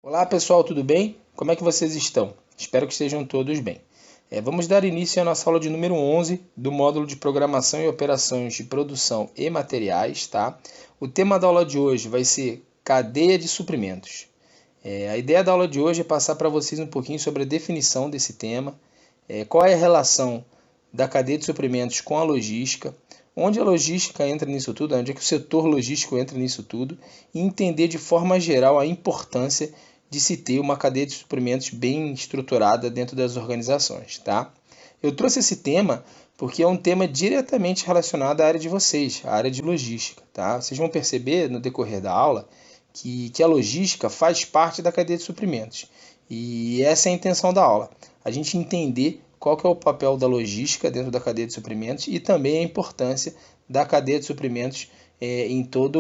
Olá pessoal, tudo bem? Como é que vocês estão? Espero que estejam todos bem. Vamos dar início à nossa aula de número 11 do módulo de Programação e Operações de Produção e Materiais, tá? O tema da aula de hoje vai ser Cadeia de Suprimentos. A ideia da aula de hoje é passar para vocês um pouquinho sobre a definição desse tema, qual é a relação da cadeia de suprimentos com a logística, onde a logística entra nisso tudo, onde é que o setor logístico entra nisso tudo, e entender de forma geral a importância de se ter uma cadeia de suprimentos bem estruturada dentro das organizações, tá? Eu trouxe esse tema porque é um tema diretamente relacionado à área de vocês, a área de logística, tá? Vocês vão perceber no decorrer da aula que a logística faz parte da cadeia de suprimentos. E essa é a intenção da aula, a gente entender qual que é o papel da logística dentro da cadeia de suprimentos e também a importância da cadeia de suprimentos em toda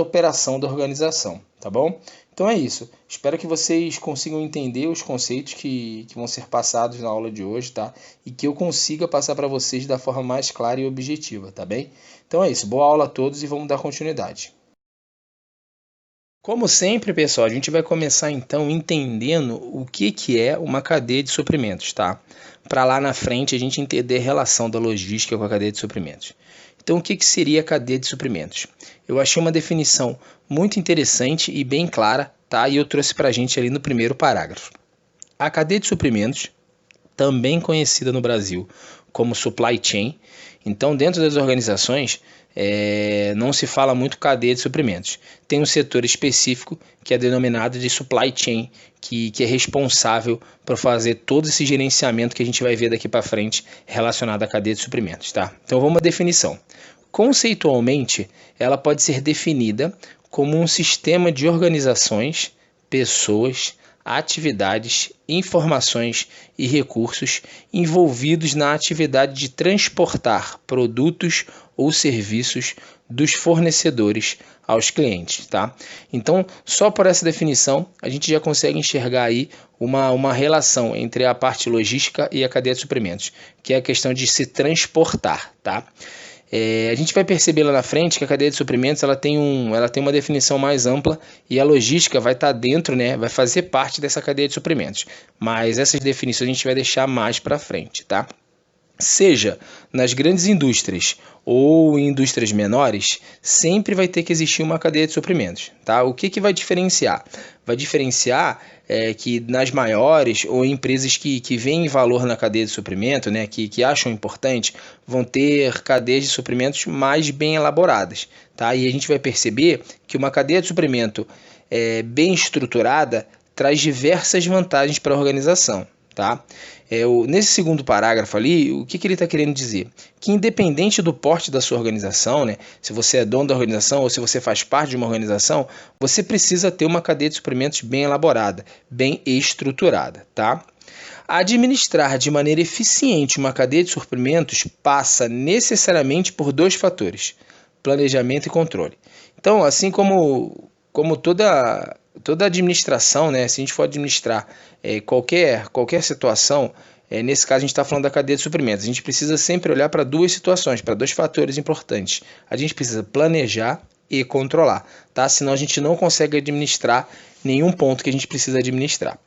a operação da organização, tá bom? Então é isso. Espero que vocês consigam entender os conceitos que vão ser passados na aula de hoje, tá? E que eu consiga passar para vocês da forma mais clara e objetiva, tá bem? Então é isso. Boa aula a todos e vamos dar continuidade. Como sempre, pessoal, a gente vai começar então entendendo o que é uma cadeia de suprimentos, tá? Para lá na frente a gente entender a relação da logística com a cadeia de suprimentos. Então, o que seria a cadeia de suprimentos? Eu achei uma definição muito interessante e bem clara, tá? E eu trouxe para a gente ali no primeiro parágrafo. A cadeia de suprimentos, também conhecida no Brasil como supply chain, então dentro das organizações não se fala muito cadeia de suprimentos. Tem um setor específico que é denominado de supply chain, que é responsável por fazer todo esse gerenciamento que a gente vai ver daqui para frente relacionado à cadeia de suprimentos, tá? Então vamos à definição. Conceitualmente, ela pode ser definida como um sistema de organizações, pessoas, atividades, informações e recursos envolvidos na atividade de transportar produtos ou serviços dos fornecedores aos clientes, tá? Então, só por essa definição, a gente já consegue enxergar aí uma relação entre a parte logística e a cadeia de suprimentos, que é a questão de se transportar, tá? A gente vai perceber lá na frente que a cadeia de suprimentos ela tem uma definição mais ampla e a logística vai estar dentro, né, vai fazer parte dessa cadeia de suprimentos. Mas essas definições a gente vai deixar mais para frente, tá? Seja nas grandes indústrias ou em indústrias menores, sempre vai ter que existir uma cadeia de suprimentos, tá? O que vai diferenciar? Vai diferenciar que nas maiores ou empresas que veem valor na cadeia de suprimento, né, que acham importante, vão ter cadeias de suprimentos mais bem elaboradas, tá? E a gente vai perceber que uma cadeia de suprimento bem estruturada traz diversas vantagens para a organização, tá? Nesse segundo parágrafo ali, o que ele está querendo dizer? Que independente do porte da sua organização, né, se você é dono da organização ou se você faz parte de uma organização, você precisa ter uma cadeia de suprimentos bem elaborada, bem estruturada, tá? Administrar de maneira eficiente uma cadeia de suprimentos passa necessariamente por dois fatores: planejamento e controle. Então, assim como toda administração, né, se a gente for administrar qualquer situação, nesse caso a gente está falando da cadeia de suprimentos, a gente precisa sempre olhar para duas situações, para dois fatores importantes. A gente precisa planejar e controlar, tá? Senão a gente não consegue administrar nenhum ponto que a gente precisa administrar.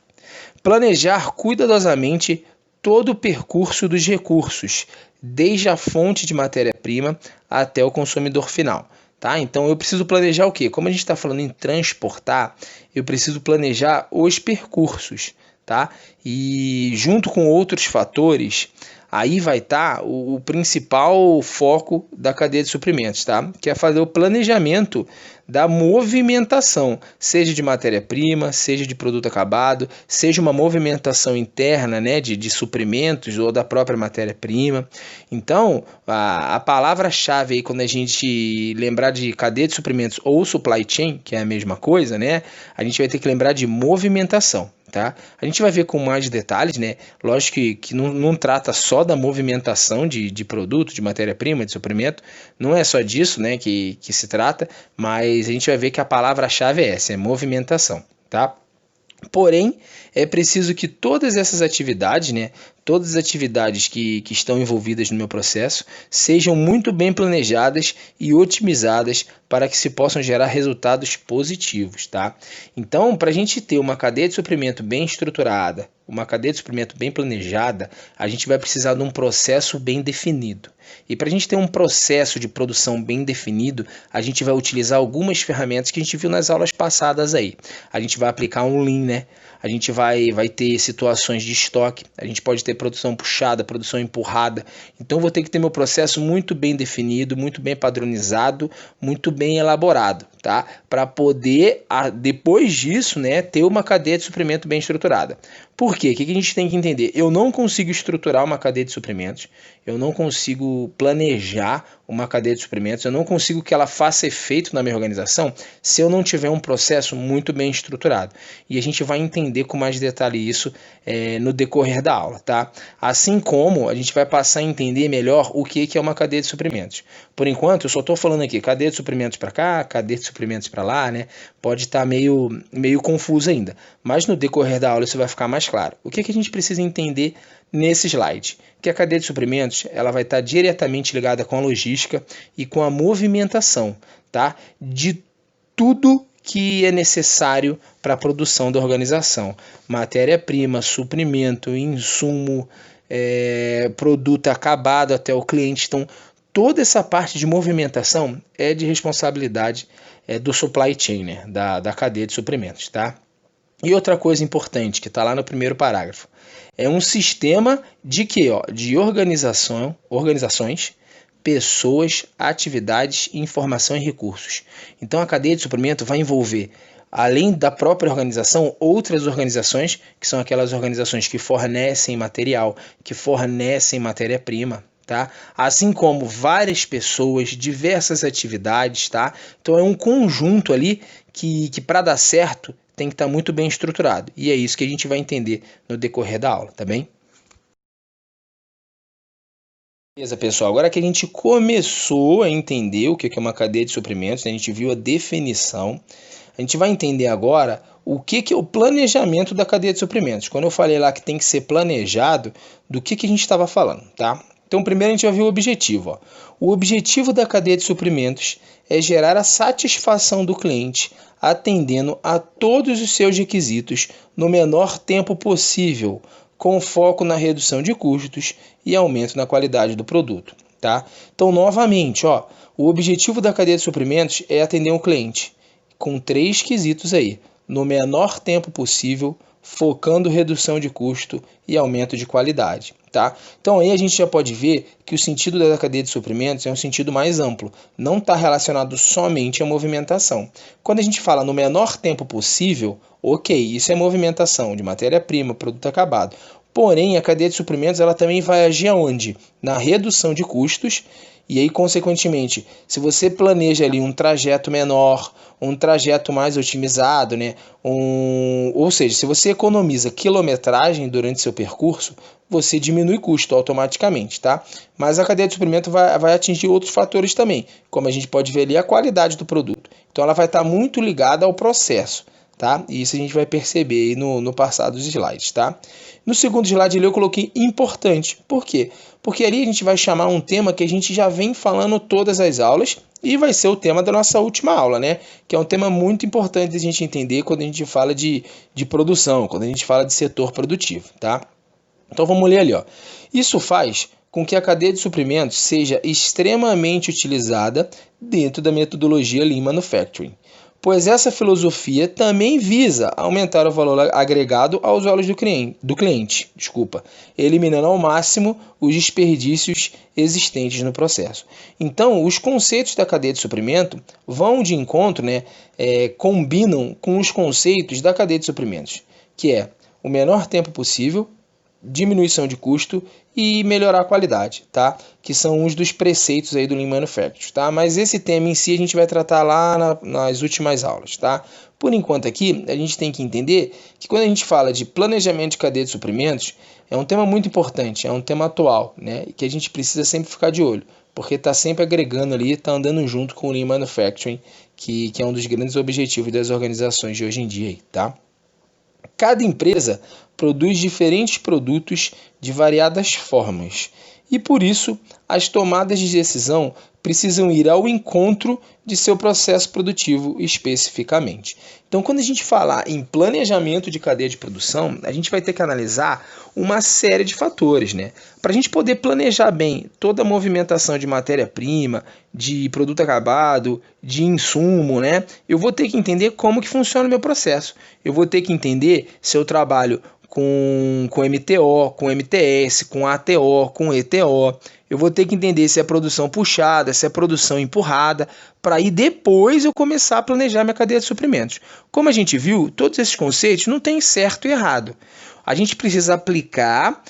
Planejar cuidadosamente todo o percurso dos recursos, desde a fonte de matéria-prima até o consumidor final. Tá? Então eu preciso planejar o quê? Como a gente está falando em transportar, eu preciso planejar os percursos, tá? E junto com outros fatores, aí vai estar o principal foco da cadeia de suprimentos, tá? Que é fazer o planejamento da movimentação, seja de matéria-prima, seja de produto acabado, seja uma movimentação interna, né, de suprimentos ou da própria matéria-prima. Então, a palavra-chave aí, quando a gente lembrar de cadeia de suprimentos ou supply chain, que é a mesma coisa, né, a gente vai ter que lembrar de movimentação. Tá? A gente vai ver com mais detalhes, né? Lógico que não trata só da movimentação de produto, de matéria-prima, de suprimento, não é só disso, né, que se trata, mas a gente vai ver que a palavra-chave é essa, é movimentação, tá? Porém, é preciso que todas essas atividades, né, todas as atividades que estão envolvidas no meu processo sejam muito bem planejadas e otimizadas para que se possam gerar resultados positivos, tá? Então, para a gente ter uma cadeia de suprimento bem estruturada, uma cadeia de suprimento bem planejada, a gente vai precisar de um processo bem definido. E para a gente ter um processo de produção bem definido, a gente vai utilizar algumas ferramentas que a gente viu nas aulas passadas aí. A gente vai aplicar um Lean, né? A gente vai ter situações de estoque, a gente pode ter produção puxada, produção empurrada. Então eu vou ter que ter meu processo muito bem definido, muito bem padronizado, muito bem elaborado, tá? Para poder, depois disso, né, ter uma cadeia de suprimento bem estruturada. Por quê? O que a gente tem que entender? Eu não consigo estruturar uma cadeia de suprimentos, eu não consigo planejar uma cadeia de suprimentos, eu não consigo que ela faça efeito na minha organização se eu não tiver um processo muito bem estruturado. E a gente vai entender com mais detalhe isso no decorrer da aula, tá? Assim como a gente vai passar a entender melhor o que é uma cadeia de suprimentos. Por enquanto, eu só estou falando aqui, cadeia de suprimentos para cá, cadeia de suprimentos para lá, né? Pode estar meio confuso ainda, mas no decorrer da aula isso vai ficar mais claro. O que a gente precisa entender nesse slide? Que a cadeia de suprimentos ela vai estar diretamente ligada com a logística e com a movimentação, tá? De tudo que é necessário para a produção da organização. Matéria-prima, suprimento, insumo, produto acabado até o cliente. Então, toda essa parte de movimentação é de responsabilidade do supply chain, né? da cadeia de suprimentos, tá? E outra coisa importante que está lá no primeiro parágrafo, é um sistema de quê? De organizações, pessoas, atividades, informação e recursos. Então a cadeia de suprimento vai envolver, além da própria organização, outras organizações, que são aquelas organizações que fornecem material, que fornecem matéria-prima, tá? Assim como várias pessoas, diversas atividades, tá? Então é um conjunto ali que para dar certo tem que estar muito bem estruturado. E é isso que a gente vai entender no decorrer da aula, tá bem? Beleza, pessoal. Agora que a gente começou a entender o que é uma cadeia de suprimentos, a gente viu a definição, a gente vai entender agora o que é o planejamento da cadeia de suprimentos. Quando eu falei lá que tem que ser planejado, do que a gente estava falando, tá? Então, primeiro a gente vai ver o objetivo. O objetivo da cadeia de suprimentos é gerar a satisfação do cliente, atendendo a todos os seus requisitos no menor tempo possível, com foco na redução de custos e aumento na qualidade do produto, tá? Então, novamente, o objetivo da cadeia de suprimentos é atender o cliente com 3 quesitos aí, no menor tempo possível, focando redução de custo e aumento de qualidade, tá? Então aí a gente já pode ver que o sentido da cadeia de suprimentos é um sentido mais amplo, não está relacionado somente à movimentação. Quando a gente fala no menor tempo possível, ok, isso é movimentação de matéria-prima, produto acabado. Porém, a cadeia de suprimentos ela também vai agir aonde? Na redução de custos. E aí, consequentemente, se você planeja ali um trajeto menor, um trajeto mais otimizado, né? Ou seja, se você economiza quilometragem durante seu percurso, você diminui custo automaticamente, tá? Mas a cadeia de suprimento vai atingir outros fatores também, como a gente pode ver ali a qualidade do produto. Então ela vai estar muito ligada ao processo, tá? E isso a gente vai perceber aí no passar dos slides, tá? No segundo slide ali eu coloquei importante. Por quê? Porque ali a gente vai chamar um tema que a gente já vem falando todas as aulas e vai ser o tema da nossa última aula, né? Que é um tema muito importante a gente entender quando a gente fala de produção, quando a gente fala de setor produtivo, tá? Então vamos ler ali, Isso faz com que a cadeia de suprimentos seja extremamente utilizada dentro da metodologia Lean Manufacturing, pois essa filosofia também visa aumentar o valor agregado aos olhos do cliente, eliminando ao máximo os desperdícios existentes no processo. Então, os conceitos da cadeia de suprimento vão de encontro, combinam com os conceitos da cadeia de suprimentos, que é o menor tempo possível, diminuição de custo e melhorar a qualidade, tá? Que são uns dos preceitos aí do Lean Manufacturing, tá? Mas esse tema em si a gente vai tratar lá nas últimas aulas, tá? Por enquanto aqui, a gente tem que entender que quando a gente fala de planejamento de cadeia de suprimentos, é um tema muito importante, é um tema atual, né? E que a gente precisa sempre ficar de olho, porque está sempre agregando ali, está andando junto com o Lean Manufacturing, que é um dos grandes objetivos das organizações de hoje em dia, tá? Cada empresa produz diferentes produtos de variadas formas. E por isso, as tomadas de decisão precisam ir ao encontro de seu processo produtivo especificamente. Então, quando a gente falar em planejamento de cadeia de produção, a gente vai ter que analisar uma série de fatores, né? Para a gente poder planejar bem toda a movimentação de matéria-prima, de produto acabado, de insumo, né? Eu vou ter que entender como que funciona o meu processo. Eu vou ter que entender se eu trabalho com MTO, com MTS, com ATO, com ETO. Eu vou ter que entender se é produção puxada, se é produção empurrada, para aí depois eu começar a planejar minha cadeia de suprimentos. Como a gente viu, todos esses conceitos não tem certo e errado. A gente precisa aplicar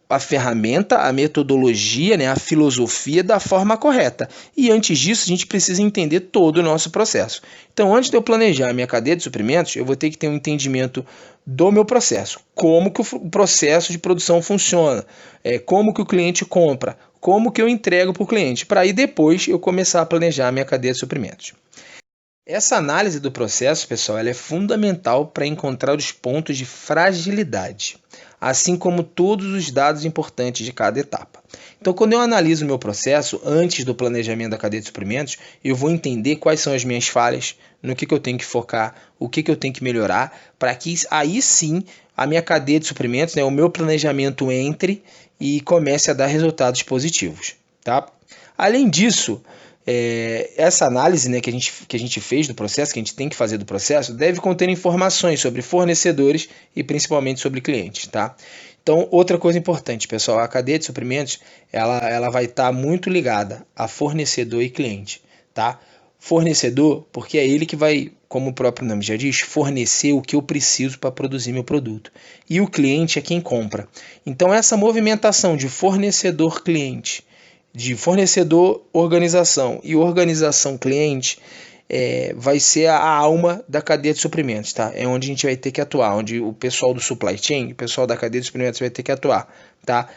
a ferramenta, a metodologia, né, a filosofia da forma correta. E antes disso, a gente precisa entender todo o nosso processo. Então, antes de eu planejar a minha cadeia de suprimentos, eu vou ter que ter um entendimento do meu processo. Como que o processo de produção funciona, como que o cliente compra, como que eu entrego para o cliente, para aí depois eu começar a planejar a minha cadeia de suprimentos. Essa análise do processo, pessoal, ela é fundamental para encontrar os pontos de fragilidade, assim como todos os dados importantes de cada etapa. Então, quando eu analiso o meu processo antes do planejamento da cadeia de suprimentos, eu vou entender quais são as minhas falhas, no que eu tenho que focar, o que eu tenho que melhorar, para que aí sim a minha cadeia de suprimentos, né, o meu planejamento entre e comece a dar resultados positivos. Tá? Além disso, essa análise, né, que a gente fez do processo, que a gente tem que fazer do processo, deve conter informações sobre fornecedores e principalmente sobre clientes, tá? Então, outra coisa importante, pessoal, a cadeia de suprimentos, ela vai estar muito ligada a fornecedor e cliente, tá? Fornecedor, porque é ele que vai, como o próprio nome já diz, fornecer o que eu preciso para produzir meu produto. E o cliente é quem compra. Então, essa movimentação de fornecedor-cliente, de fornecedor-organização e organização-cliente, vai ser a alma da cadeia de suprimentos, tá? É onde a gente vai ter que atuar, onde o pessoal do supply chain, o pessoal da cadeia de suprimentos vai ter que atuar, tá?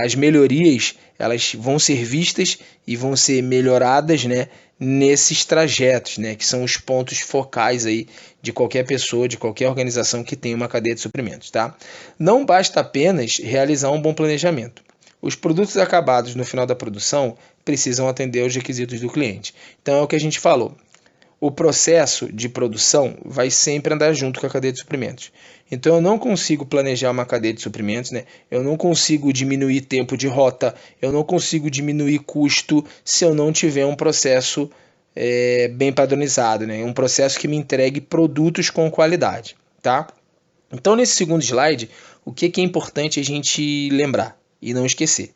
As melhorias, elas vão ser vistas e vão ser melhoradas, né, nesses trajetos, né, que são os pontos focais aí de qualquer pessoa, de qualquer organização que tenha uma cadeia de suprimentos, tá? Não basta apenas realizar um bom planejamento. Os produtos acabados no final da produção precisam atender aos requisitos do cliente. Então é o que a gente falou. O processo de produção vai sempre andar junto com a cadeia de suprimentos. Então eu não consigo planejar uma cadeia de suprimentos, né? Eu não consigo diminuir tempo de rota, eu não consigo diminuir custo se eu não tiver um processo bem padronizado, né? Um processo que me entregue produtos com qualidade, tá? Então nesse segundo slide, o que é importante a gente lembrar e não esquecer?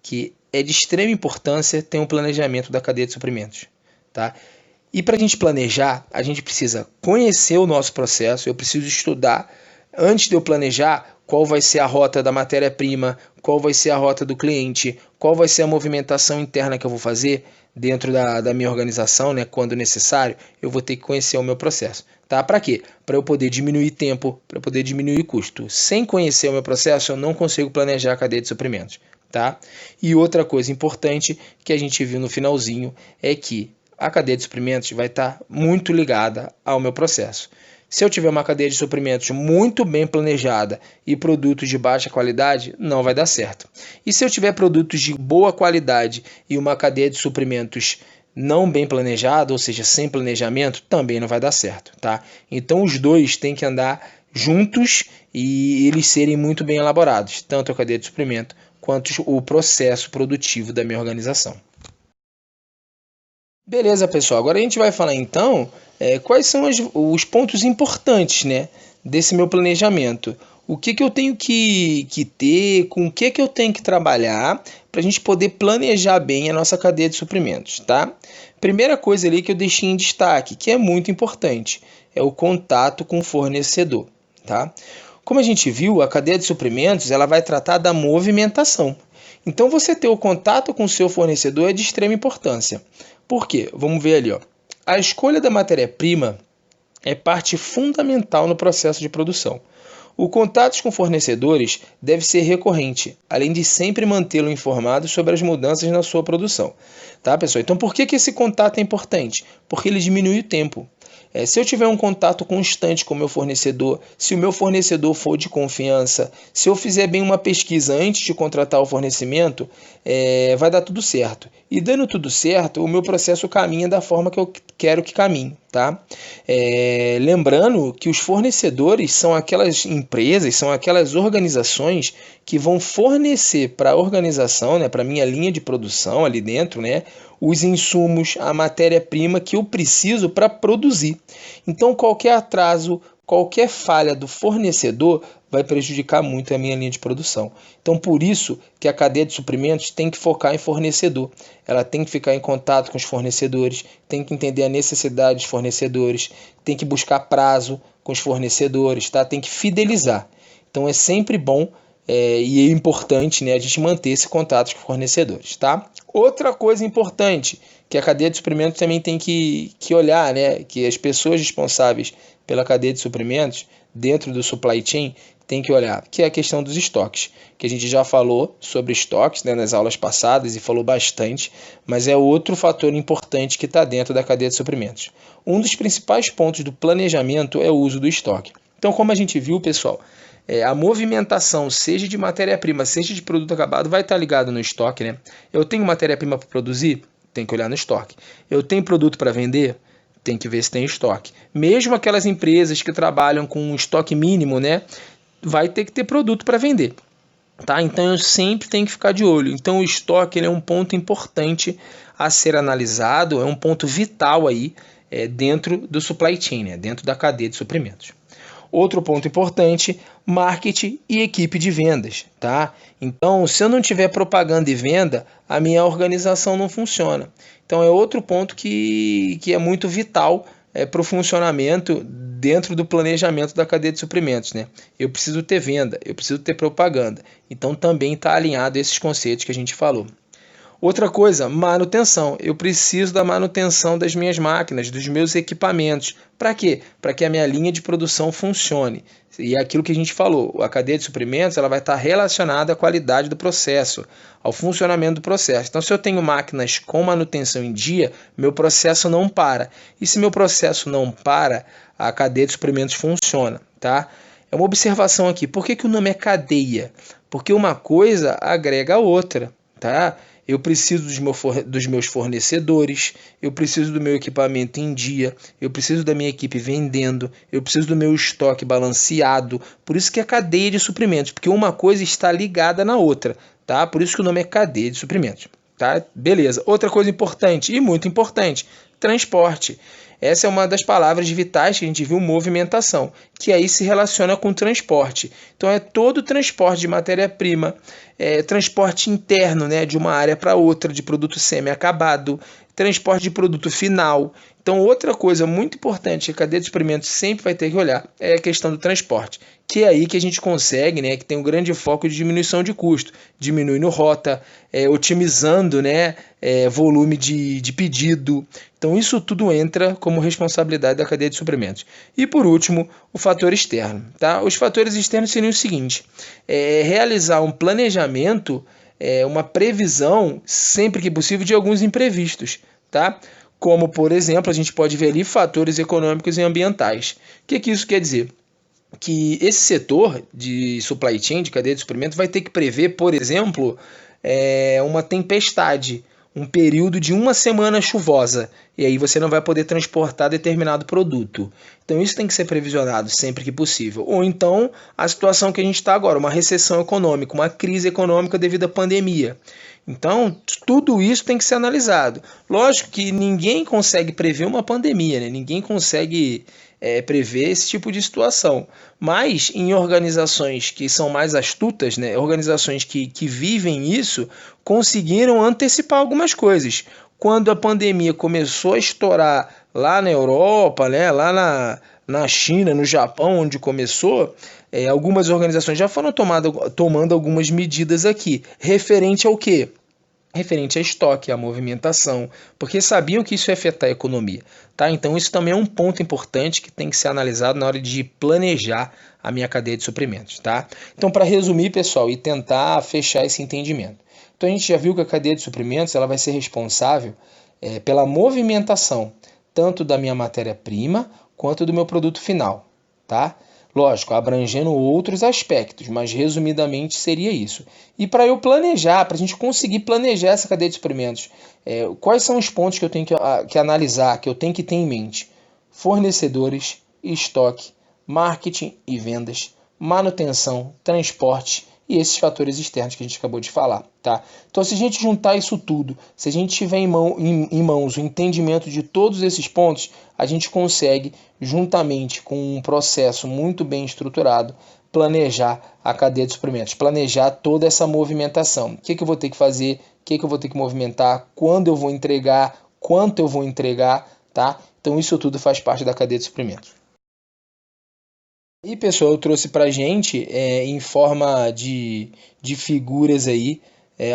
Que é de extrema importância ter um planejamento da cadeia de suprimentos, tá? E para a gente planejar, a gente precisa conhecer o nosso processo, eu preciso estudar, antes de eu planejar, qual vai ser a rota da matéria-prima, qual vai ser a rota do cliente, qual vai ser a movimentação interna que eu vou fazer dentro da minha organização, né? Quando necessário, eu vou ter que conhecer o meu processo. Tá? Para quê? Para eu poder diminuir tempo, para eu poder diminuir custo. Sem conhecer o meu processo, eu não consigo planejar a cadeia de suprimentos. Tá? E outra coisa importante que a gente viu no finalzinho é que a cadeia de suprimentos vai estar muito ligada ao meu processo. Se eu tiver uma cadeia de suprimentos muito bem planejada e produtos de baixa qualidade, não vai dar certo. E se eu tiver produtos de boa qualidade e uma cadeia de suprimentos não bem planejada, ou seja, sem planejamento, também não vai dar certo, tá? Então os dois têm que andar juntos e eles serem muito bem elaborados, tanto a cadeia de suprimento quanto o processo produtivo da minha organização. Beleza, pessoal. Agora a gente vai falar então quais são os pontos importantes, né, desse meu planejamento. O que eu tenho que ter, com o que eu tenho que trabalhar para a gente poder planejar bem a nossa cadeia de suprimentos, tá? Primeira coisa ali que eu deixei em destaque, que é muito importante, é o contato com o fornecedor, tá? Como a gente viu, a cadeia de suprimentos ela vai tratar da movimentação. Então você ter o contato com o seu fornecedor é de extrema importância. Por quê? Vamos ver ali, ó. A escolha da matéria-prima é parte fundamental no processo de produção. O contato com fornecedores deve ser recorrente, além de sempre mantê-lo informado sobre as mudanças na sua produção. Tá, pessoal? Então, por que esse contato é importante? Porque ele diminui o tempo. Se eu tiver um contato constante com o meu fornecedor, se o meu fornecedor for de confiança, se eu fizer bem uma pesquisa antes de contratar o fornecimento, vai dar tudo certo. E dando tudo certo, o meu processo caminha da forma que eu quero que caminhe, tá? Lembrando que os fornecedores são aquelas empresas, são aquelas organizações que vão fornecer para a organização, né, para a minha linha de produção ali dentro, né, os insumos, a matéria-prima que eu preciso para produzir. Então, qualquer atraso, qualquer falha do fornecedor vai prejudicar muito a minha linha de produção. Então, por isso que a cadeia de suprimentos tem que focar em fornecedor. Ela tem que ficar em contato com os fornecedores, tem que entender a necessidade dos fornecedores, tem que buscar prazo com os fornecedores, tá? Tem que fidelizar. Então, é sempre bom e é importante, né, a gente manter esse contato com os fornecedores, tá? Outra coisa importante que a cadeia de suprimentos também tem que olhar, né, que as pessoas responsáveis pela cadeia de suprimentos dentro do supply chain tem que olhar, que é a questão dos estoques, que a gente já falou sobre estoques, né, nas aulas passadas e falou bastante, mas é outro fator importante que está dentro da cadeia de suprimentos. Um dos principais pontos do planejamento é o uso do estoque. Então, como a gente viu, pessoal, a movimentação, seja de matéria-prima, seja de produto acabado, vai estar ligado no estoque, né? Eu tenho matéria-prima para produzir? Tem que olhar no estoque. Eu tenho produto para vender? Tem que ver se tem estoque. Mesmo aquelas empresas que trabalham com um estoque mínimo, né, vai ter que ter produto para vender, tá? Então eu sempre tenho que ficar de olho. Então o estoque ele é um ponto importante a ser analisado, é um ponto vital aí dentro do supply chain, né, dentro da cadeia de suprimentos. Outro ponto importante, marketing e equipe de vendas, tá? Então, se eu não tiver propaganda e venda, a minha organização não funciona. Então, é outro ponto que é muito vital para o funcionamento dentro do planejamento da cadeia de suprimentos, né? Eu preciso ter venda, eu preciso ter propaganda. Então, também está alinhado a esses conceitos que a gente falou. Outra coisa, manutenção. Eu preciso da manutenção das minhas máquinas, dos meus equipamentos. Para quê? Para que a minha linha de produção funcione. E é aquilo que a gente falou, a cadeia de suprimentos ela vai estar relacionada à qualidade do processo, ao funcionamento do processo. Então, se eu tenho máquinas com manutenção em dia, meu processo não para. E se meu processo não para, a cadeia de suprimentos funciona, tá? É uma observação aqui. Por que o nome é cadeia? Porque uma coisa agrega a outra, tá? Eu preciso dos meus fornecedores, eu preciso do meu equipamento em dia, eu preciso da minha equipe vendendo, eu preciso do meu estoque balanceado. Por isso que é cadeia de suprimentos, porque uma coisa está ligada na outra, tá? Por isso que o nome é cadeia de suprimentos, tá? Beleza. Outra coisa importante, e muito importante, transporte. Essa é uma das palavras vitais que a gente viu, movimentação, que aí se relaciona com transporte. Então é todo o transporte de matéria-prima, transporte interno, né, de uma área para outra, de produto semi-acabado, transporte de produto final. Então outra coisa muito importante que a cadeia de suprimentos sempre vai ter que olhar é a questão do transporte, que é aí que a gente consegue, né, que tem um grande foco de diminuição de custo, diminuindo rota, otimizando, né, volume de pedido. Então isso tudo entra como responsabilidade da cadeia de suprimentos. E por último, o fator externo, tá? Os fatores externos seriam o seguinte, realizar um planejamento, uma previsão, sempre que possível, de alguns imprevistos, tá? Como, por exemplo, a gente pode ver ali fatores econômicos e ambientais. O que isso quer dizer? Que esse setor de supply chain, de cadeia de suprimentos, vai ter que prever, por exemplo, uma tempestade, um período de uma semana chuvosa, e aí você não vai poder transportar determinado produto. Então isso tem que ser previsionado sempre que possível. Ou então a situação que a gente está agora, uma recessão econômica, uma crise econômica devido à pandemia. Então tudo isso tem que ser analisado. Lógico que ninguém consegue prever uma pandemia, né? Ninguém consegue prever esse tipo de situação. Mas em organizações que são mais astutas, né, organizações que vivem isso, conseguiram antecipar algumas coisas. Quando a pandemia começou a estourar lá na Europa, né, lá na China, no Japão, onde começou, algumas organizações já foram tomando algumas medidas aqui. Referente ao quê? Referente a estoque, a movimentação, porque sabiam que isso ia afetar a economia, tá? Então isso também é um ponto importante que tem que ser analisado na hora de planejar a minha cadeia de suprimentos, tá? Então, para resumir, pessoal, e tentar fechar esse entendimento. Então a gente já viu que a cadeia de suprimentos ela vai ser responsável pela movimentação, tanto da minha matéria-prima quanto do meu produto final, tá? Lógico, abrangendo outros aspectos, mas resumidamente seria isso. E para eu planejar, para a gente conseguir planejar essa cadeia de suprimentos, quais são os pontos que eu tenho que analisar, que eu tenho que ter em mente? Fornecedores, estoque, marketing e vendas, manutenção, transporte e esses fatores externos que a gente acabou de falar, tá? Então, se a gente juntar isso tudo, se a gente tiver em mãos o entendimento de todos esses pontos, a gente consegue, juntamente com um processo muito bem estruturado, planejar a cadeia de suprimentos, planejar toda essa movimentação. O que eu vou ter que fazer, o que eu vou ter que movimentar, quando eu vou entregar, quanto eu vou entregar, tá? Então, isso tudo faz parte da cadeia de suprimentos. E pessoal, eu trouxe para gente em forma de figuras aí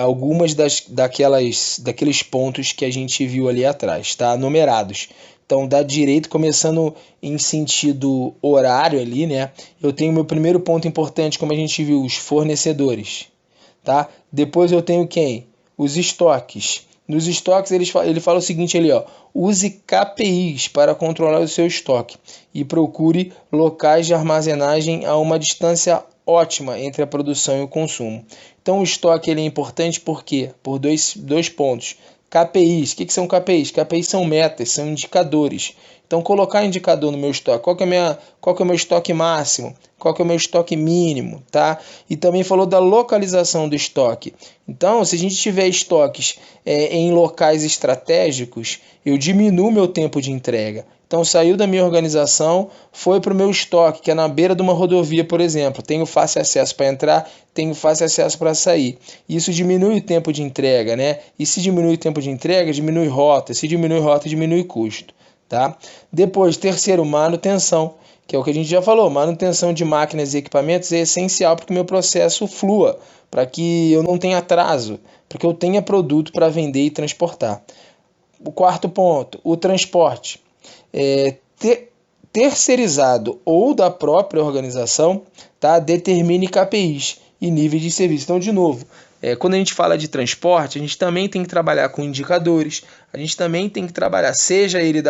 algumas daqueles pontos que a gente viu ali atrás, tá? Numerados. Então, da direita, começando em sentido horário ali, né? Eu tenho meu primeiro ponto importante, como a gente viu, os fornecedores, tá? Depois eu tenho quem? Os estoques. Nos estoques ele fala o seguinte ali, ó, use KPIs para controlar o seu estoque e procure locais de armazenagem a uma distância ótima entre a produção e o consumo. Então o estoque ele é importante por quê? Por dois pontos. KPIs, o que são KPIs? KPIs são metas, são indicadores. Então colocar indicador no meu estoque, qual que é o meu estoque máximo, qual que é o meu estoque mínimo, tá? E também falou da localização do estoque. Então, se a gente tiver estoques em locais estratégicos, eu diminuo meu tempo de entrega. Então, saiu da minha organização, foi para o meu estoque, que é na beira de uma rodovia, por exemplo. Tenho fácil acesso para entrar, tenho fácil acesso para sair. Isso diminui o tempo de entrega, né? E se diminui o tempo de entrega, diminui rota. Se diminui rota, diminui custo, tá? Depois, terceiro, manutenção, que é o que a gente já falou. Manutenção de máquinas e equipamentos é essencial para que o meu processo flua, para que eu não tenha atraso, para que eu tenha produto para vender e transportar. O quarto ponto, o transporte. Terceirizado ou da própria organização, tá? Determine KPIs e níveis de serviço. Então, de novo, quando a gente fala de transporte, a gente também tem que trabalhar com indicadores, a gente também tem que trabalhar, seja ele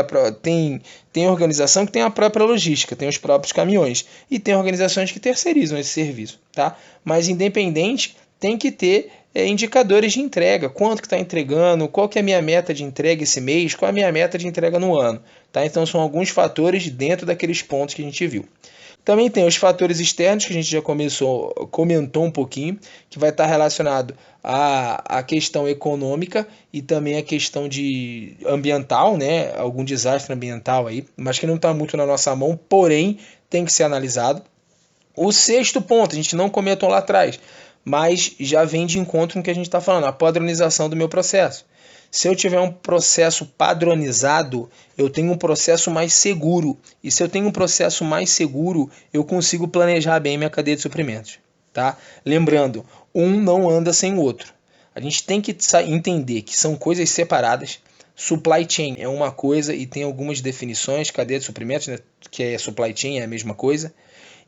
tem organização que tem a própria logística, tem os próprios caminhões, e tem organizações que terceirizam esse serviço, tá? Mas independente, tem que ter indicadores de entrega, quanto que está entregando, qual que é a minha meta de entrega esse mês, qual é a minha meta de entrega no ano, tá? Então são alguns fatores dentro daqueles pontos que a gente viu. Também tem os fatores externos, que a gente já comentou um pouquinho, que vai estar relacionado à questão econômica e também à questão de ambiental, né? Algum desastre ambiental aí, mas que não está muito na nossa mão, porém tem que ser analisado. O sexto ponto, a gente não comentou lá atrás, mas já vem de encontro com o que a gente está falando, a padronização do meu processo. Se eu tiver um processo padronizado, eu tenho um processo mais seguro. E se eu tenho um processo mais seguro, eu consigo planejar bem minha cadeia de suprimentos, tá? Lembrando, um não anda sem o outro. A gente tem que entender que são coisas separadas. Supply chain é uma coisa e tem algumas definições, cadeia de suprimentos, né, que é supply chain, é a mesma coisa.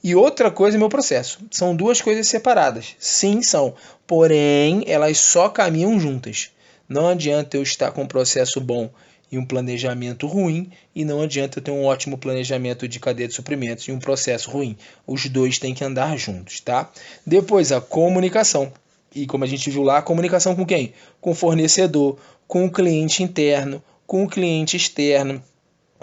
E outra coisa é meu processo. São duas coisas separadas. Sim, são. Porém, elas só caminham juntas. Não adianta eu estar com um processo bom e um planejamento ruim, e não adianta eu ter um ótimo planejamento de cadeia de suprimentos e um processo ruim. Os dois têm que andar juntos, tá? Depois, a comunicação. E como a gente viu lá, a comunicação com quem? Com o fornecedor, com o cliente interno, com o cliente externo.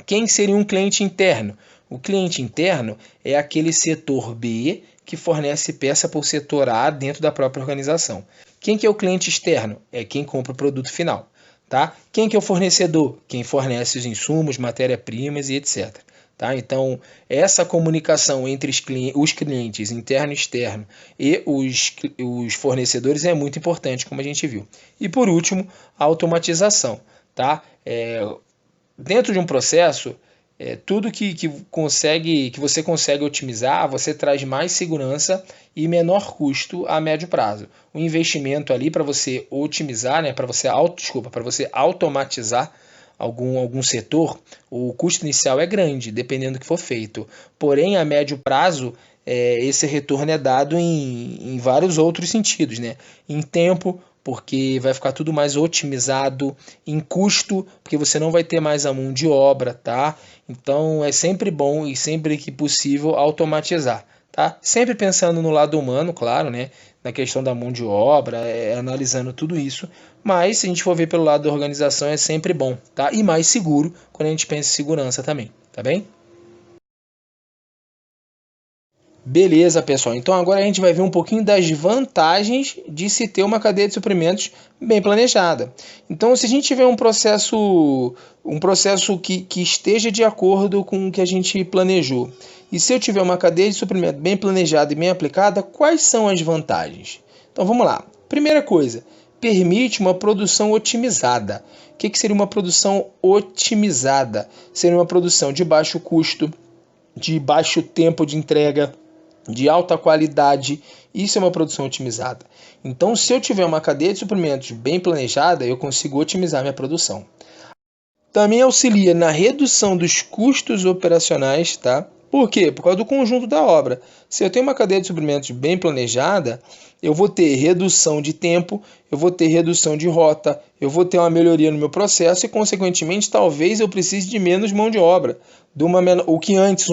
Quem seria um cliente interno? O cliente interno é aquele setor B que fornece peça para o setor A dentro da própria organização. Quem que é o cliente externo? É quem compra o produto final, tá? Quem que é o fornecedor? Quem fornece os insumos, matéria-primas e etc. Tá? Então, essa comunicação entre os clientes interno e externo e os fornecedores é muito importante, como a gente viu. E por último, a automatização. Tá? Dentro de um processo, tudo que você consegue otimizar, você traz mais segurança e menor custo a médio prazo. O investimento ali para você otimizar, né, para você automatizar algum setor, o custo inicial é grande, dependendo do que for feito. Porém, a médio prazo, esse retorno é dado em vários outros sentidos, né? Em tempo, porque vai ficar tudo mais otimizado em custo, porque você não vai ter mais a mão de obra, tá? Então é sempre bom e sempre que possível automatizar, tá? Sempre pensando no lado humano, claro, né? Na questão da mão de obra, analisando tudo isso, mas se a gente for ver pelo lado da organização é sempre bom, tá? E mais seguro quando a gente pensa em segurança também, tá bem? Beleza, pessoal. Então agora a gente vai ver um pouquinho das vantagens de se ter uma cadeia de suprimentos bem planejada. Então, se a gente tiver um processo que esteja de acordo com o que a gente planejou, e se eu tiver uma cadeia de suprimento bem planejada e bem aplicada, quais são as vantagens? Então vamos lá. Primeira coisa, permite uma produção otimizada. O que seria uma produção otimizada? Seria uma produção de baixo custo, de baixo tempo de entrega, de alta qualidade. Isso é uma produção otimizada. Então, se eu tiver uma cadeia de suprimentos bem planejada, eu consigo otimizar minha produção. Também auxilia na redução dos custos operacionais, tá? Por quê? Por causa do conjunto da obra. Se eu tenho uma cadeia de suprimentos bem planejada, eu vou ter redução de tempo, eu vou ter redução de rota, eu vou ter uma melhoria no meu processo e, consequentemente, talvez eu precise de menos mão de obra. O que antes,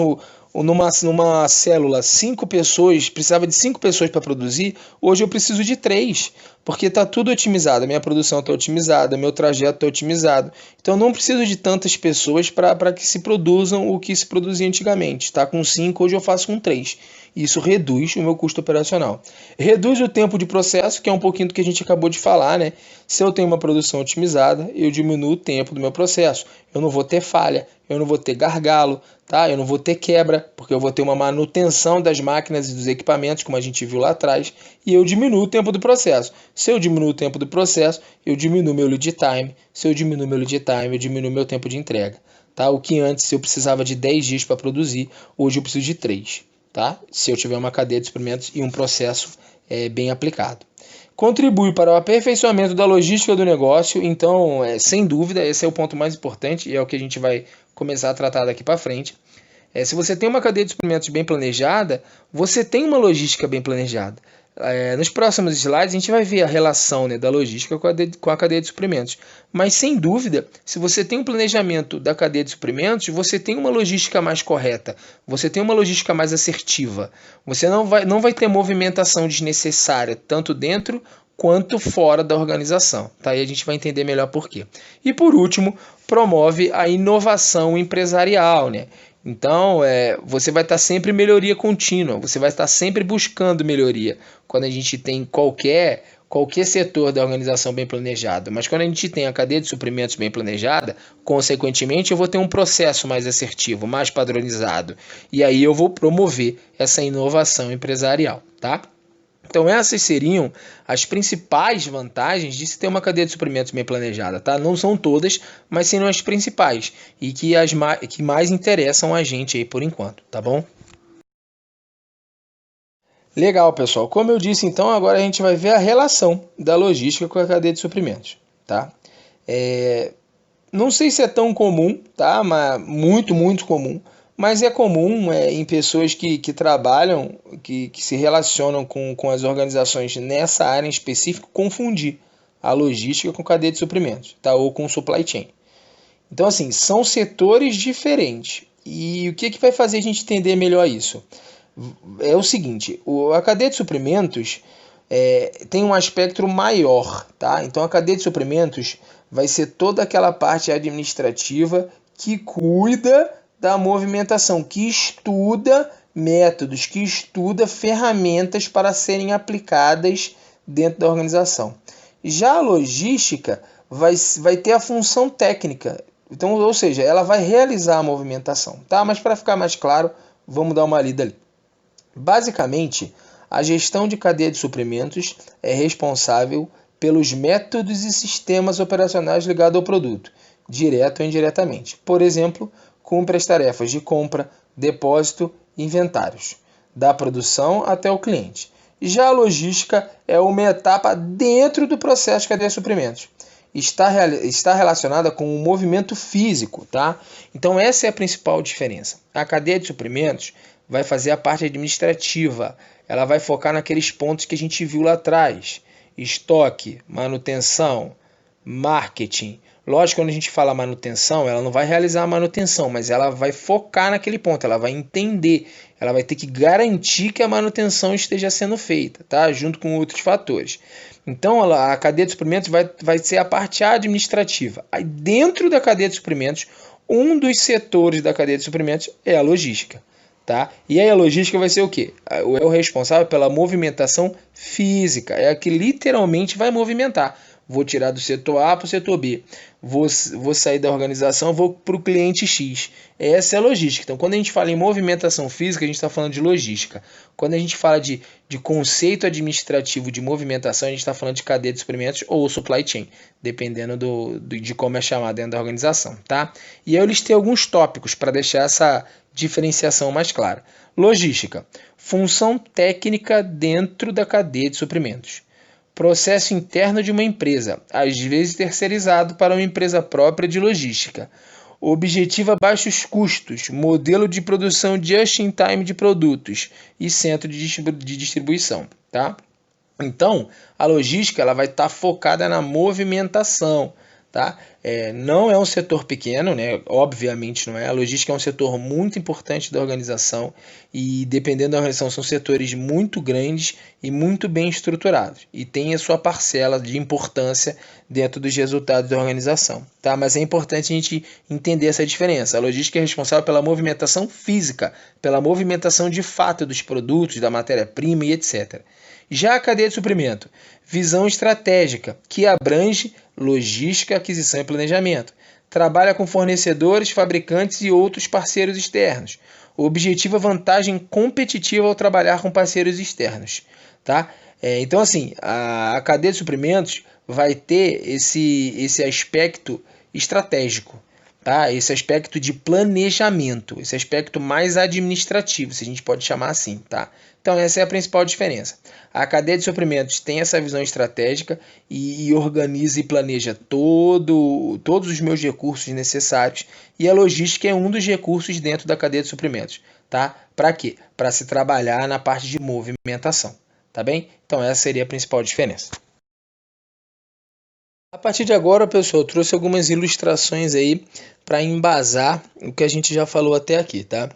numa célula, 5 pessoas, precisava de 5 pessoas para produzir, hoje eu preciso de 3, porque está tudo otimizado. A minha produção está otimizada, meu trajeto está otimizado. Então eu não preciso de tantas pessoas para que se produzam o que se produzia antigamente. Tá? Com 5, hoje eu faço com 3. Isso reduz o meu custo operacional. Reduz o tempo de processo, que é um pouquinho do que a gente acabou de falar, né? Se eu tenho uma produção otimizada, eu diminuo o tempo do meu processo. Eu não vou ter falha, eu não vou ter gargalo, tá? Eu não vou ter quebra, porque eu vou ter uma manutenção das máquinas e dos equipamentos, como a gente viu lá atrás, e eu diminuo o tempo do processo. Se eu diminuo o tempo do processo, eu diminuo meu lead time. Se eu diminuo meu lead time, eu diminuo meu tempo de entrega. Tá? O que antes eu precisava de 10 dias para produzir, hoje eu preciso de 3. Tá? Se eu tiver uma cadeia de suprimentos e um processo bem aplicado. Contribui para o aperfeiçoamento da logística do negócio, então, sem dúvida, esse é o ponto mais importante e é o que a gente vai começar a tratar daqui para frente. Se você tem uma cadeia de suprimentos bem planejada, você tem uma logística bem planejada. Nos próximos slides a gente vai ver a relação, né, da logística com a cadeia de suprimentos. Mas sem dúvida, se você tem um planejamento da cadeia de suprimentos, você tem uma logística mais correta, você tem uma logística mais assertiva. Você não vai ter movimentação desnecessária, tanto dentro quanto fora da organização. Tá? E a gente vai entender melhor por quê. E por último, promove a inovação empresarial, né? Então, você vai estar sempre em melhoria contínua, você vai estar sempre buscando melhoria quando a gente tem qualquer setor da organização bem planejado. Mas quando a gente tem a cadeia de suprimentos bem planejada, consequentemente eu vou ter um processo mais assertivo, mais padronizado. E aí eu vou promover essa inovação empresarial, tá? Então essas seriam as principais vantagens de se ter uma cadeia de suprimentos bem planejada, tá? Não são todas, mas seriam as principais e que mais interessam a gente aí por enquanto, tá bom? Legal, pessoal. Como eu disse, então, agora a gente vai ver a relação da logística com a cadeia de suprimentos, tá? Não sei se é tão comum, tá? Mas muito, muito comum. Mas é comum em pessoas que trabalham, que se relacionam com as organizações nessa área em específico, confundir a logística com cadeia de suprimentos, tá? Ou com supply chain. Então, assim, são setores diferentes. E o que vai fazer a gente entender melhor isso? É o seguinte, a cadeia de suprimentos tem um aspecto maior, tá? Então, a cadeia de suprimentos vai ser toda aquela parte administrativa que cuida da movimentação, que estuda métodos, que estuda ferramentas para serem aplicadas dentro da organização. Já a logística vai ter a função técnica, então, ou seja, ela vai realizar a movimentação, tá? Mas para ficar mais claro, vamos dar uma lida ali. Basicamente, a gestão de cadeia de suprimentos é responsável pelos métodos e sistemas operacionais ligados ao produto, direto ou indiretamente. Por exemplo, cumpre as tarefas de compra, depósito e inventários, da produção até o cliente. Já a logística é uma etapa dentro do processo de cadeia de suprimentos. Está relacionada com o movimento físico, tá? Então essa é a principal diferença. A cadeia de suprimentos vai fazer a parte administrativa, ela vai focar naqueles pontos que a gente viu lá atrás. estoque, manutenção, marketing. Lógico, quando a gente fala manutenção, ela não vai realizar a manutenção, mas ela vai focar naquele ponto, ela vai entender, ela vai ter que garantir que a manutenção esteja sendo feita, tá? Junto com outros fatores. Então, a cadeia de suprimentos vai ser a parte administrativa. Aí, dentro da cadeia de suprimentos, um dos setores da cadeia de suprimentos é a logística. Tá? E aí a logística vai ser o quê? É o responsável pela movimentação física, é a que literalmente vai movimentar. Vou tirar do setor A para o setor B, vou sair da organização, vou para o cliente X. Essa é a logística. Então, quando a gente fala em movimentação física, a gente está falando de logística. Quando a gente fala de conceito administrativo de movimentação, a gente está falando de cadeia de suprimentos ou supply chain, dependendo de como é chamado dentro da organização. Tá? E aí eu listei alguns tópicos para deixar essa diferenciação mais clara. Logística, função técnica dentro da cadeia de suprimentos. Processo interno de uma empresa, às vezes terceirizado para uma empresa própria de logística. Objetiva baixos custos, modelo de produção just-in-time de produtos e centro de distribuição. Tá? Então, a logística ela vai estar focada na movimentação. Tá? Não é um setor pequeno, né? Obviamente não é. A logística é um setor muito importante da organização e, dependendo da organização, são setores muito grandes e muito bem estruturados e tem a sua parcela de importância dentro dos resultados da organização. Tá? Mas é importante a gente entender essa diferença. A logística é responsável pela movimentação física, pela movimentação de fato dos produtos, da matéria-prima e etc. Já a cadeia de suprimento, visão estratégica, que abrange logística, aquisição e planejamento. Trabalha com fornecedores, fabricantes e outros parceiros externos. O objetivo é vantagem competitiva ao trabalhar com parceiros externos. Tá? Então, assim, a cadeia de suprimentos vai ter esse aspecto estratégico. Tá? Esse aspecto de planejamento, esse aspecto mais administrativo, se a gente pode chamar assim. Tá? Então, essa é a principal diferença. A cadeia de suprimentos tem essa visão estratégica e organiza e planeja todos os meus recursos necessários. E a logística é um dos recursos dentro da cadeia de suprimentos. Tá? Para quê? Para se trabalhar na parte de movimentação. Tá bem? Então, essa seria a principal diferença. A partir de agora, pessoal, eu trouxe algumas ilustrações aí para embasar o que a gente já falou até aqui, tá?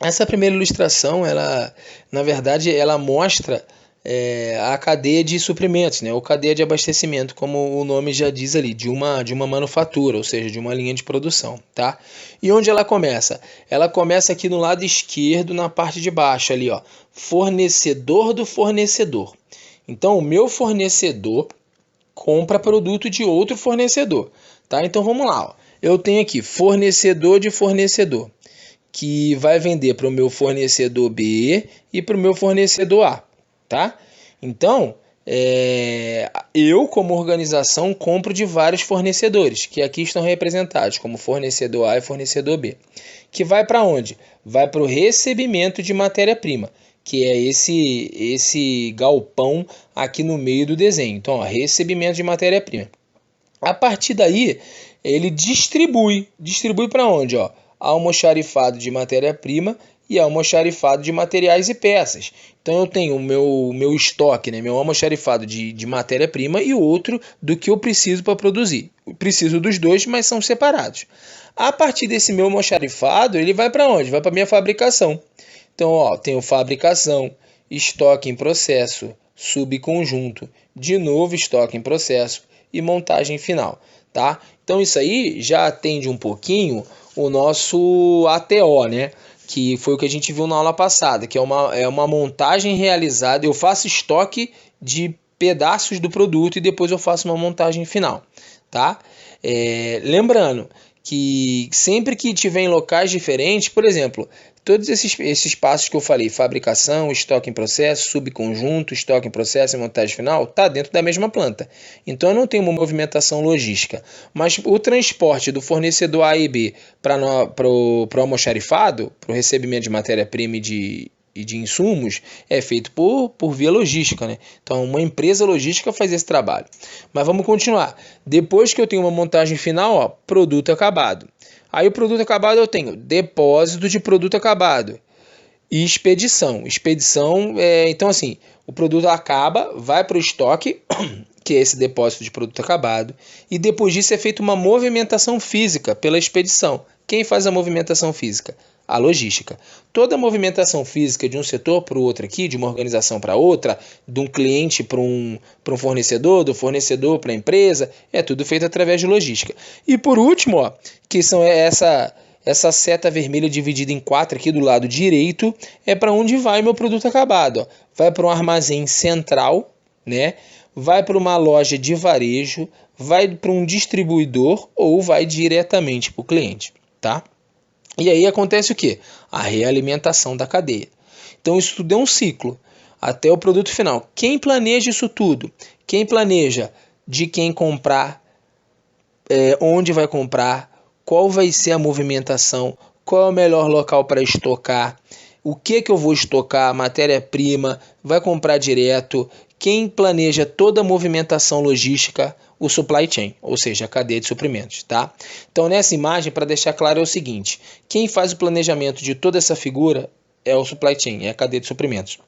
Essa primeira ilustração, na verdade, ela mostra a cadeia de suprimentos, né? Ou cadeia de abastecimento, como o nome já diz ali, de uma manufatura, ou seja, de uma linha de produção, tá? E onde ela começa? Ela começa aqui no lado esquerdo, na parte de baixo ali, ó, fornecedor do fornecedor. Então, o meu fornecedor compra produto de outro fornecedor, tá? Então vamos lá, ó. Eu tenho aqui fornecedor de fornecedor, que vai vender para o meu fornecedor B e para o meu fornecedor A, tá? Então, eu como organização compro de vários fornecedores, que aqui estão representados como fornecedor A e fornecedor B, que vai para onde? Vai para o recebimento de matéria-prima, que é esse galpão aqui no meio do desenho. Então, ó, recebimento de matéria-prima. A partir daí, ele distribui para onde? Ó, almoxarifado de matéria-prima e almoxarifado de materiais e peças. Então, eu tenho o meu estoque, né, meu almoxarifado de matéria-prima e outro do que eu preciso para produzir. Eu preciso dos dois, mas são separados. A partir desse meu almoxarifado, ele vai para onde? Vai para a minha fabricação. Então, ó, tenho fabricação, estoque em processo, subconjunto, de novo estoque em processo e montagem final, tá? Então, isso aí já atende um pouquinho o nosso ATO, né? Que foi o que a gente viu na aula passada, que é uma montagem realizada. Eu faço estoque de pedaços do produto e depois eu faço uma montagem final, tá? Lembrando que sempre que tiver em locais diferentes, por exemplo, todos esses passos que eu falei, fabricação, estoque em processo, subconjunto, estoque em processo e montagem final, está dentro da mesma planta. Então eu não tenho uma movimentação logística. Mas o transporte do fornecedor A e B para o almoxarifado, para o recebimento de matéria-prima e de insumos, é feito por via logística, né? Então uma empresa logística faz esse trabalho. Mas vamos continuar. Depois que eu tenho uma montagem final, ó, produto acabado. Aí o produto acabado eu tenho depósito de produto acabado, e expedição. Então assim, o produto acaba, vai para o estoque, que é esse depósito de produto acabado, e depois disso é feita uma movimentação física pela expedição. Quem faz a movimentação física? A logística. Toda a movimentação física de um setor para o outro aqui, de uma organização para outra, de um cliente para um fornecedor, do fornecedor para a empresa, é tudo feito através de logística. E por último, ó, que são essa seta vermelha dividida em 4 aqui do lado direito, é para onde vai meu produto acabado. Ó. Vai para um armazém central, né? Vai para uma loja de varejo, vai para um distribuidor ou vai diretamente para o cliente, tá? E aí acontece o quê? A realimentação da cadeia. Então isso tudo é um ciclo, até o produto final. Quem planeja isso tudo? Quem planeja de quem comprar, onde vai comprar, qual vai ser a movimentação, qual é o melhor local para estocar, o que eu vou estocar, matéria-prima, vai comprar direto. Quem planeja toda a movimentação logística, o supply chain, ou seja, a cadeia de suprimentos, tá? Então nessa imagem, para deixar claro, é o seguinte: quem faz o planejamento de toda essa figura é o supply chain, é a cadeia de suprimentos.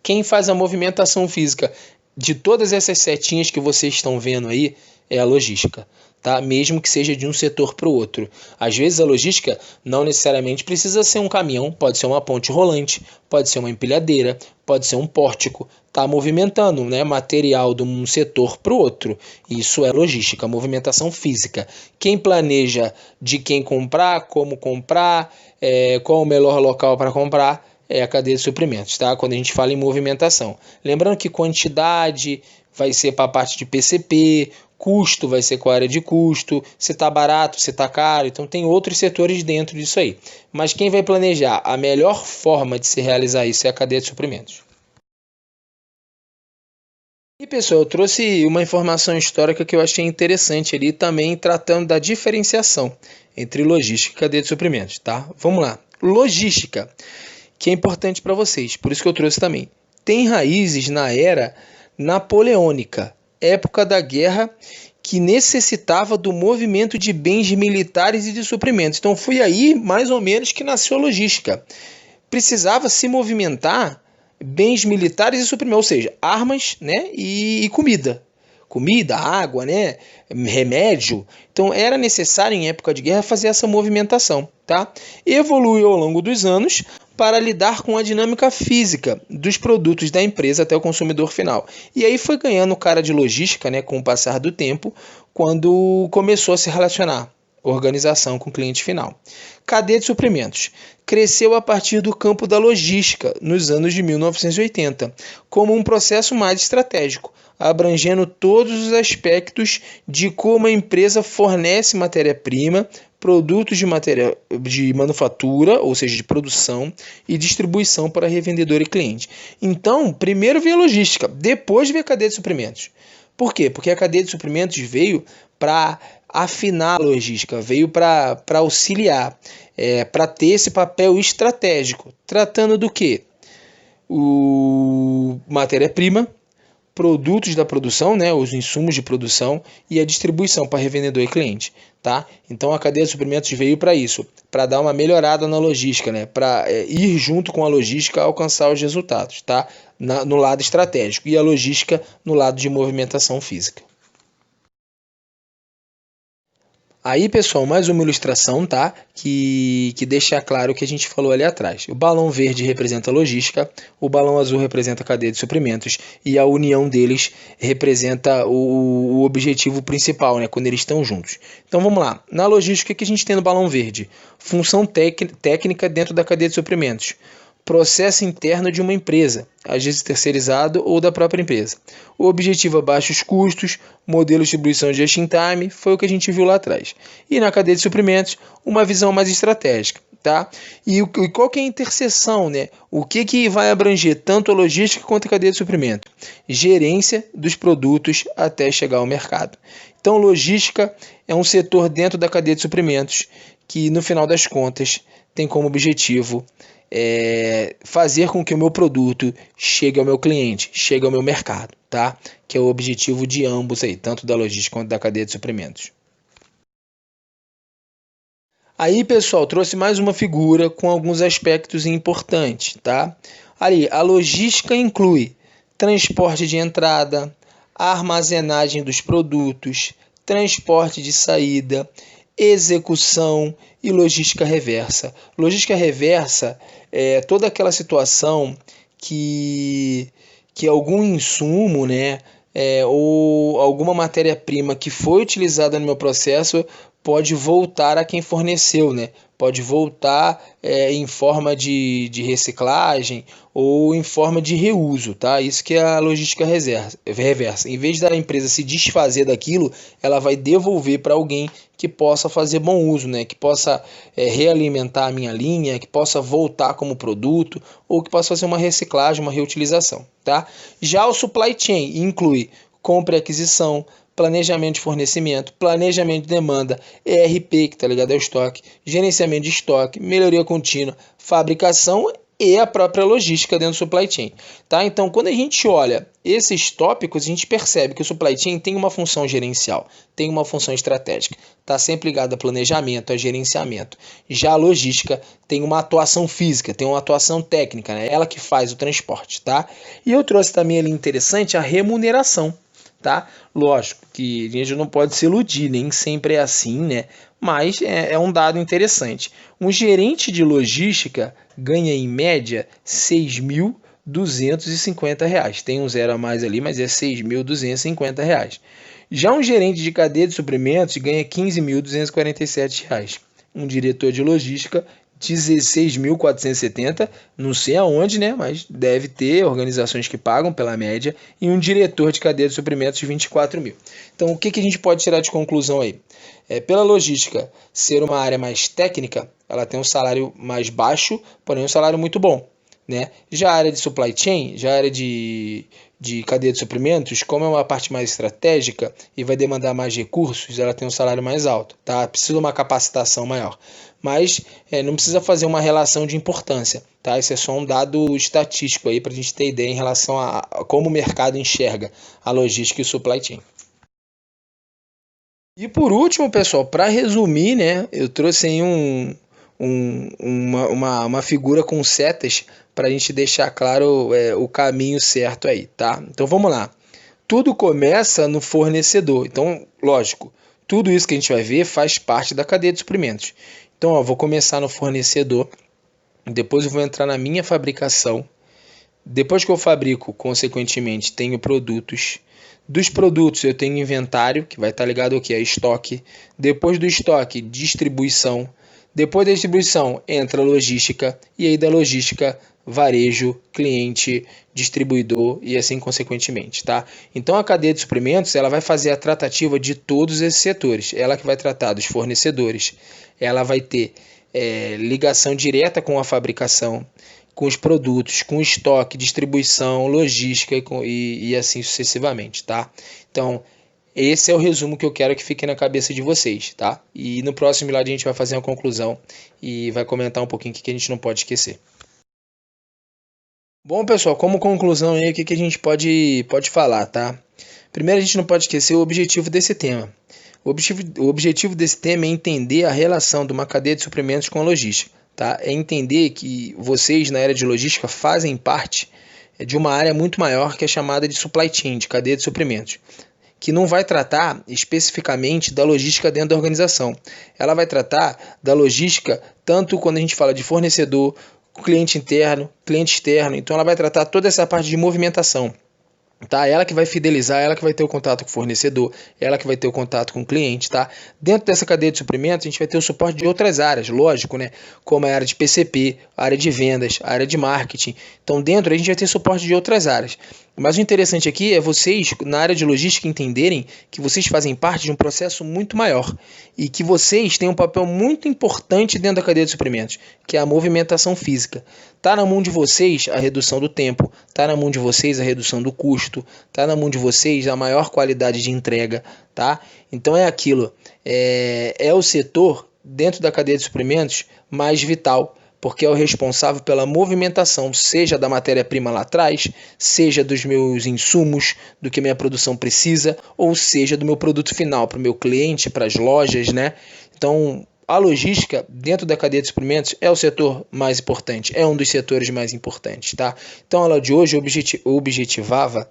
Quem faz a movimentação física de todas essas setinhas que vocês estão vendo aí é a logística, tá? Mesmo que seja de um setor para o outro. Às vezes a logística não necessariamente precisa ser um caminhão, pode ser uma ponte rolante, pode ser uma empilhadeira, pode ser um pórtico, tá movimentando, né, material de um setor para o outro. Isso é logística, movimentação física. Quem planeja de quem comprar, como comprar, qual o melhor local para comprar, é a cadeia de suprimentos, tá? Quando a gente fala em movimentação. Lembrando que quantidade vai ser para a parte de PCP, custo vai ser com a área de custo, se está barato, se está caro, então tem outros setores dentro disso aí. Mas quem vai planejar a melhor forma de se realizar isso é a cadeia de suprimentos. E pessoal, eu trouxe uma informação histórica que eu achei interessante ali, também tratando da diferenciação entre logística e cadeia de suprimentos, tá? Vamos lá. Logística, que é importante para vocês, por isso que eu trouxe também. Tem raízes na era napoleônica, época da guerra, que necessitava do movimento de bens militares e de suprimentos. Então foi aí, mais ou menos, que nasceu a logística. Precisava se movimentar bens militares e suprimentos, ou seja, armas, né, e comida. Comida, água, né, remédio. Então era necessário em época de guerra fazer essa movimentação, tá? Evoluiu ao longo dos anos para lidar com a dinâmica física dos produtos da empresa até o consumidor final. E aí foi ganhando cara de logística, né, com o passar do tempo, quando começou a se relacionar organização com o cliente final. Cadeia de suprimentos. Cresceu a partir do campo da logística, nos anos de 1980, como um processo mais estratégico, abrangendo todos os aspectos de como a empresa fornece matéria-prima, produtos de manufatura, ou seja, de produção e distribuição para revendedor e cliente. Então, primeiro veio a logística, depois veio a cadeia de suprimentos. Por quê? Porque a cadeia de suprimentos veio para afinar a logística, veio para auxiliar, para ter esse papel estratégico, tratando do quê? O matéria-prima, produtos da produção, né, os insumos de produção e a distribuição para revendedor e cliente, tá? Então a cadeia de suprimentos veio para isso, para dar uma melhorada na logística, né, para ir junto com a logística alcançar os resultados, tá? No lado estratégico e a logística no lado de movimentação física. Aí, pessoal, mais uma ilustração, tá? Que deixa claro o que a gente falou ali atrás. O balão verde representa a logística, o balão azul representa a cadeia de suprimentos e a união deles representa o objetivo principal, né? Quando eles estão juntos. Então, vamos lá. Na logística, o que a gente tem no balão verde? Função técnica dentro da cadeia de suprimentos. Processo interno de uma empresa, às vezes terceirizado ou da própria empresa. O objetivo é baixos custos, modelo de distribuição just in time, foi o que a gente viu lá atrás. E na cadeia de suprimentos, uma visão mais estratégica, tá? E qual que é a interseção, né? O que vai abranger tanto a logística quanto a cadeia de suprimento? Gerência dos produtos até chegar ao mercado. Então, logística é um setor dentro da cadeia de suprimentos que, no final das contas, tem como objetivo fazer com que o meu produto chegue ao meu cliente, chegue ao meu mercado, tá? Que é o objetivo de ambos aí, tanto da logística quanto da cadeia de suprimentos. Aí, pessoal, trouxe mais uma figura com alguns aspectos importantes, tá? Ali, a logística inclui transporte de entrada, armazenagem dos produtos, transporte de saída, execução e logística reversa. Logística reversa é toda aquela situação que algum insumo, né, ou alguma matéria-prima que foi utilizada no meu processo pode voltar a quem forneceu, né? Pode voltar em forma de reciclagem ou em forma de reuso, tá? Isso que é a logística reversa. Em vez da empresa se desfazer daquilo, ela vai devolver para alguém que possa fazer bom uso, né? Que possa realimentar a minha linha, que possa voltar como produto ou que possa fazer uma reciclagem, uma reutilização, tá? Já o supply chain inclui compra e aquisição, planejamento de fornecimento, planejamento de demanda, ERP, que tá ligado ao estoque, gerenciamento de estoque, melhoria contínua, fabricação e a própria logística dentro do supply chain, tá? Então, quando a gente olha esses tópicos, a gente percebe que o supply chain tem uma função gerencial, tem uma função estratégica, está sempre ligado a planejamento, a gerenciamento. Já a logística tem uma atuação física, tem uma atuação técnica, né? Ela que faz o transporte, tá? E eu trouxe também ali interessante a remuneração, tá? Lógico que a gente não pode se iludir, nem sempre é assim, né? Mas é um dado interessante. Um gerente de logística ganha em média R$ 6.250. Tem um zero a mais ali, mas é R$ 6.250. Já um gerente de cadeia de suprimentos ganha R$ 15.247. Um diretor de logística 16.470, não sei aonde, né? Mas deve ter organizações que pagam pela média, e um diretor de cadeia de suprimentos de 24 mil. Então, o que a gente pode tirar de conclusão aí? Pela logística ser uma área mais técnica, ela tem um salário mais baixo, porém um salário muito bom, né? Já a área de supply chain, já a área de cadeia de suprimentos, como é uma parte mais estratégica e vai demandar mais recursos, ela tem um salário mais alto, tá? Precisa de uma capacitação maior. Mas não precisa fazer uma relação de importância, tá? Isso é só um dado estatístico aí para a gente ter ideia em relação a como o mercado enxerga a logística e o supply chain. E por último, pessoal, para resumir, né, eu trouxe aí uma figura com setas para a gente deixar claro o caminho certo aí, tá? Então vamos lá. Tudo começa no fornecedor. Então, lógico, tudo isso que a gente vai ver faz parte da cadeia de suprimentos. Então, vou começar no fornecedor, depois eu vou entrar na minha fabricação. Depois que eu fabrico, consequentemente, tenho produtos. Dos produtos eu tenho inventário, que vai estar ligado ao que? A estoque. Depois do estoque, distribuição. Depois da distribuição, entra a logística. E aí da logística, varejo, cliente, distribuidor e assim consequentemente, tá? Então a cadeia de suprimentos, ela vai fazer a tratativa de todos esses setores. Ela que vai tratar dos fornecedores. Ela vai ter ligação direta com a fabricação, com os produtos, com estoque, distribuição, logística e assim sucessivamente, tá? Então, esse é o resumo que eu quero que fique na cabeça de vocês, tá? E no próximo slide a gente vai fazer uma conclusão e vai comentar um pouquinho o que a gente não pode esquecer. Bom, pessoal, como conclusão aí, o que a gente pode falar, tá? Primeiro, a gente não pode esquecer o objetivo desse tema. O objetivo desse tema é entender a relação de uma cadeia de suprimentos com a logística, tá? É entender que vocês, na área de logística, fazem parte de uma área muito maior que é chamada de supply chain, de cadeia de suprimentos, que não vai tratar especificamente da logística dentro da organização. Ela vai tratar da logística tanto quando a gente fala de fornecedor, cliente interno, cliente externo. Então ela vai tratar toda essa parte de movimentação. Tá? Ela que vai fidelizar, ela que vai ter o contato com o fornecedor, ela que vai ter o contato com o cliente, tá? Dentro dessa cadeia de suprimentos, a gente vai ter o suporte de outras áreas, lógico, né? Como a área de PCP, a área de vendas, a área de marketing. Então, dentro a gente vai ter suporte de outras áreas. Mas o interessante aqui é vocês, na área de logística, entenderem que vocês fazem parte de um processo muito maior e que vocês têm um papel muito importante dentro da cadeia de suprimentos, que é a movimentação física. Está na mão de vocês a redução do tempo, está na mão de vocês a redução do custo, está na mão de vocês a maior qualidade de entrega, tá? Então é aquilo, é o setor dentro da cadeia de suprimentos mais vital, porque é o responsável pela movimentação, seja da matéria-prima lá atrás, seja dos meus insumos, do que minha produção precisa, ou seja do meu produto final, para o meu cliente, para as lojas, né? Então, a logística, dentro da cadeia de suprimentos, é o setor mais importante, é um dos setores mais importantes, tá? Então, a aula de hoje objetivava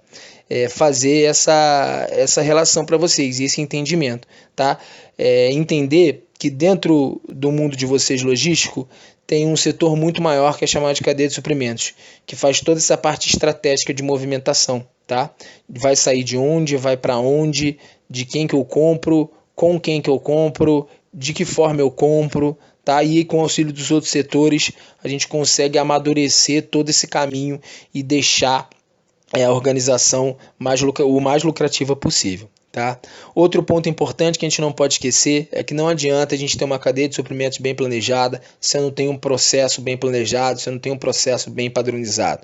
fazer essa relação para vocês, esse entendimento, tá? Entender que dentro do mundo de vocês logístico, tem um setor muito maior que é chamado de cadeia de suprimentos, que faz toda essa parte estratégica de movimentação, tá? Vai sair de onde, vai para onde, de quem que eu compro, com quem que eu compro, de que forma eu compro, tá? E com o auxílio dos outros setores, a gente consegue amadurecer todo esse caminho e deixar a organização o mais lucrativa possível. Tá? Outro ponto importante que a gente não pode esquecer é que não adianta a gente ter uma cadeia de suprimentos bem planejada se eu não tem um processo bem planejado, se eu não tem um processo bem padronizado.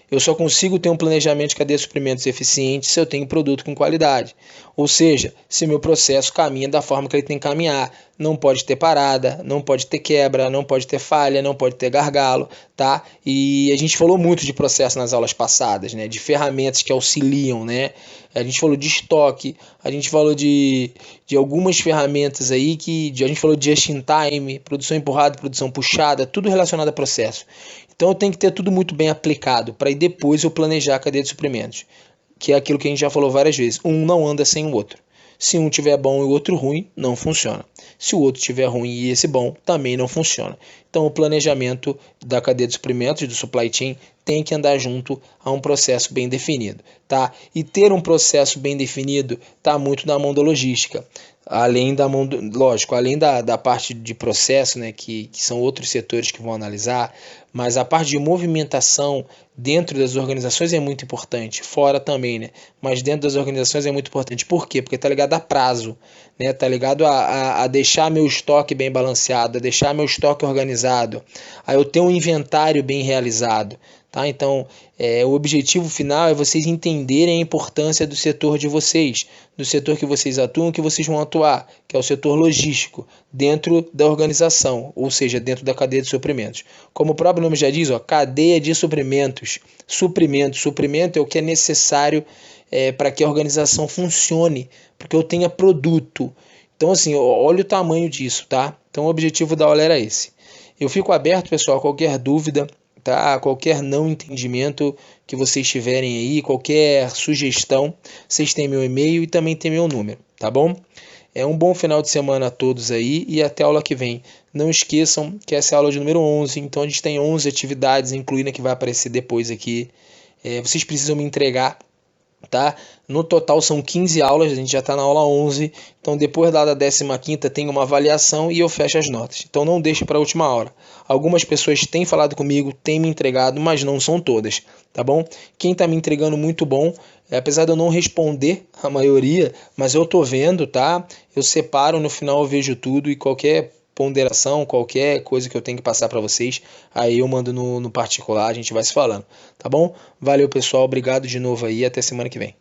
Eu só consigo ter um planejamento de cadeia de suprimentos eficiente se eu tenho produto com qualidade. Ou seja, se meu processo caminha da forma que ele tem que caminhar. Não pode ter parada, não pode ter quebra, não pode ter falha, não pode ter gargalo, tá? E a gente falou muito de processo nas aulas passadas, né? De ferramentas que auxiliam, né? A gente falou de estoque, a gente falou de algumas ferramentas aí a gente falou de just in time, produção empurrada, produção puxada, tudo relacionado a processo. Então eu tenho que ter tudo muito bem aplicado para depois eu planejar a cadeia de suprimentos, que é aquilo que a gente já falou várias vezes. Um não anda sem o outro. Se um tiver bom e o outro ruim, não funciona. Se o outro tiver ruim e esse bom, também não funciona. Então o planejamento da cadeia de suprimentos, do supply chain, tem que andar junto a um processo bem definido, tá? E ter um processo bem definido está muito na mão da logística. Além da mão, lógico, além da parte de processo, né, que são outros setores que vão analisar, mas a parte de movimentação dentro das organizações é muito importante, fora também, né? Mas dentro das organizações é muito importante. Por quê? Porque está ligado a prazo, né? Está ligado a deixar meu estoque bem balanceado, a deixar meu estoque organizado, a eu ter um inventário bem realizado. Tá? Então, o objetivo final é vocês entenderem a importância do setor de vocês, do setor que vocês atuam, que vocês vão atuar, que é o setor logístico, dentro da organização, ou seja, dentro da cadeia de suprimentos. Como o próprio nome já diz, cadeia de suprimentos. Suprimento é o que é necessário para que a organização funcione, porque eu tenha produto. Então, assim, olha o tamanho disso, tá? Então, o objetivo da aula era esse. Eu fico aberto, pessoal, a qualquer dúvida, tá? Qualquer não entendimento que vocês tiverem aí, qualquer sugestão, vocês têm meu e-mail e também tem meu número, tá bom? Um bom final de semana a todos aí e até a aula que vem. Não esqueçam que essa é a aula de número 11, então a gente tem 11 atividades, incluindo a que vai aparecer depois aqui. Vocês precisam me entregar, tá? No total são 15 aulas, a gente já está na aula 11, então depois da 15ª tem uma avaliação e eu fecho as notas. Então não deixe para a última hora. Algumas pessoas têm falado comigo, têm me entregado, mas não são todas, tá bom? Quem está me entregando muito bom, apesar de eu não responder a maioria, mas eu tô vendo, tá? Eu separo, no final eu vejo tudo e qualquer ponderação, qualquer coisa que eu tenho que passar para vocês, aí eu mando no particular, a gente vai se falando, tá bom? Valeu, pessoal, obrigado de novo aí, até semana que vem.